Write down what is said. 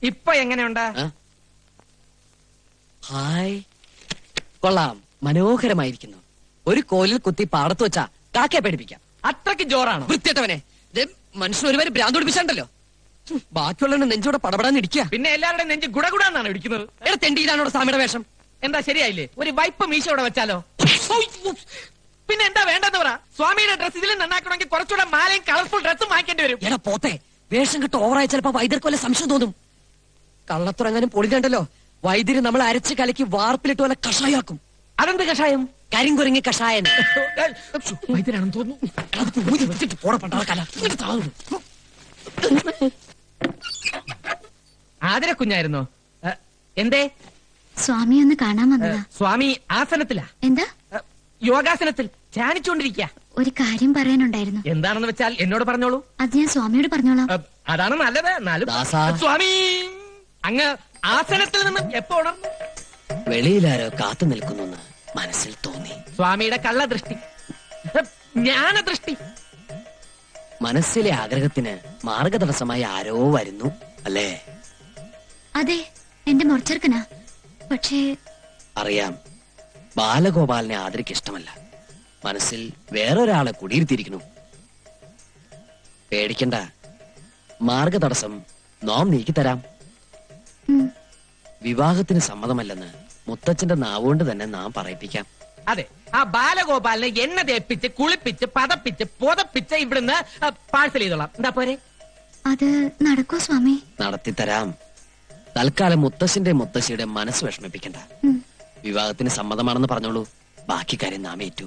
ഇപ്പൊ എങ്ങനെയുണ്ട്? ഹായ്, കൊള്ളാം, മനോഹരമായിരിക്കുന്നു. ഒരു കോലിൽ കുത്തി പാടത്ത് വെച്ചാ കാക്കയെ പേടിപ്പിക്കാം. അത്രയ്ക്ക് ജോറാണോ? വൃത്തിയേട്ടവനെ, മനുഷ്യൻ ഒരുപാട് ഭ്രാന്ത് പിടിപ്പിച്ചാണ്ടല്ലോ. ബാക്കിയുള്ള നെഞ്ചോടെ പടപടാന്ന് ഇടിക്കുക. പിന്നെ എല്ലാവരുടെയും നെഞ്ച് ഗുടഗുടാന്നാണ് ഇടിക്കുന്നത്. എടാ തെണ്ടിയിലാണോ സ്വാമിയുടെ വേഷം? എന്താ ശരിയായില്ലേ? ഒരു വൈപ്പ് മീശയോടെ വെച്ചാലോ? പിന്നെ എന്താ വേണ്ടെന്ന് പറ. സ്വാമിയുടെ ഡ്രസ് ഇതിലും നന്നാക്കണമെങ്കിൽ കുറച്ചുകൂടെ മാലയും കളർഫുൾ ഡ്രസ്സും വാങ്ങിക്കേണ്ടി വരും. എടാ പോത്തെ, വേഷം കിട്ട് ഓവറായി ചിലപ്പോ വൈദ്യർക്ക് വല്ല സംശയം തോന്നും. കള്ളത്തുറങ്ങാനും പൊളിഞ്ഞണ്ടല്ലോ. വൈദ്യര് നമ്മൾ അരച്ച് കലക്കി വാർപ്പിലിട്ട് വല്ല കഷായാക്കും. അതെന്ത് കഷായം? കരിങ്കുരങ്ങി കഷായൻ. വൈദ്യരാണെന്ന് തോന്നുന്നു. അത് ഊതി വെച്ചിട്ട് പോടെ പണ്ടാളക്കാല. ആതിര കുഞ്ഞായിരുന്നോ? എന്തേ? സ്വാമി ഒന്ന് കാണാൻ വന്നതാ. സ്വാമി ആസനത്തിലാ. എന്താ? യോഗാസനത്തിൽ ധ്യാനിച്ചുകൊണ്ടിരിക്കുക. ഒരു കാര്യം പറയാനുണ്ടായിരുന്നു. എന്താണെന്ന് വെച്ചാൽ എന്നോട് പറഞ്ഞോളൂ. അത് ഞാൻ സ്വാമിയോട് പറഞ്ഞോളാം. അതാണ് നല്ലത്. എന്നാലും ദാസാ. സ്വാമി അങ്ങ് ആസനത്തിൽ നിന്നും എപ്പോ ഉണർന്നു? വെളിയിലാരോ കാത്തു നിൽക്കുന്നു മനസ്സിൽ തോന്നി. സ്വാമിയുടെ കള്ളദൃഷ്ടി, ജ്ഞാനദൃഷ്ടി. മനസ്സിലെ ആഗ്രഹത്തിന് മാർഗതടസ്സമായി ആരോ വരുന്നു അല്ലേ? അതെ, എന്റെ മുറച്ചെറുക്കനാ. പക്ഷേ അറിയാം, ബാലഗോപാലിനെ ആദരിക്ക് ഇഷ്ടമല്ല. മനസ്സിൽ വേറൊരാളെ കുടിയിരുത്തിയിരിക്കുന്നു. പേടിക്കണ്ട, മാർഗതടസ്സം നാം നീക്കിത്തരാം. വിവാഹത്തിന് സമ്മതമല്ലെന്ന് മുത്തച്ഛന്റെ നാവുകൊണ്ട് തന്നെ നാം പറയിപ്പിക്കാം. അതെ, ആ ബാലഗോപാലിനെ എണ്ണ തേപ്പിച്ച് കുളിപ്പിച്ച് പതപ്പിച്ച് പുതപ്പിച്ച് ഇവിടുന്ന് പാഴ്സൽ ചെയ്തോളാം. എന്താ പോരെ? അത് നടക്കോ സ്വാമി? നടത്തിത്തരാം. തൽക്കാലം മുത്തശ്ശന്റെ മുത്തശ്ശിയുടെ മനസ്സ് വിഷമിപ്പിക്കണ്ട. വിവാഹത്തിന് സമ്മതമാണെന്ന് പറഞ്ഞോളൂ. ബാക്കി കാര്യം നാം ഏറ്റു.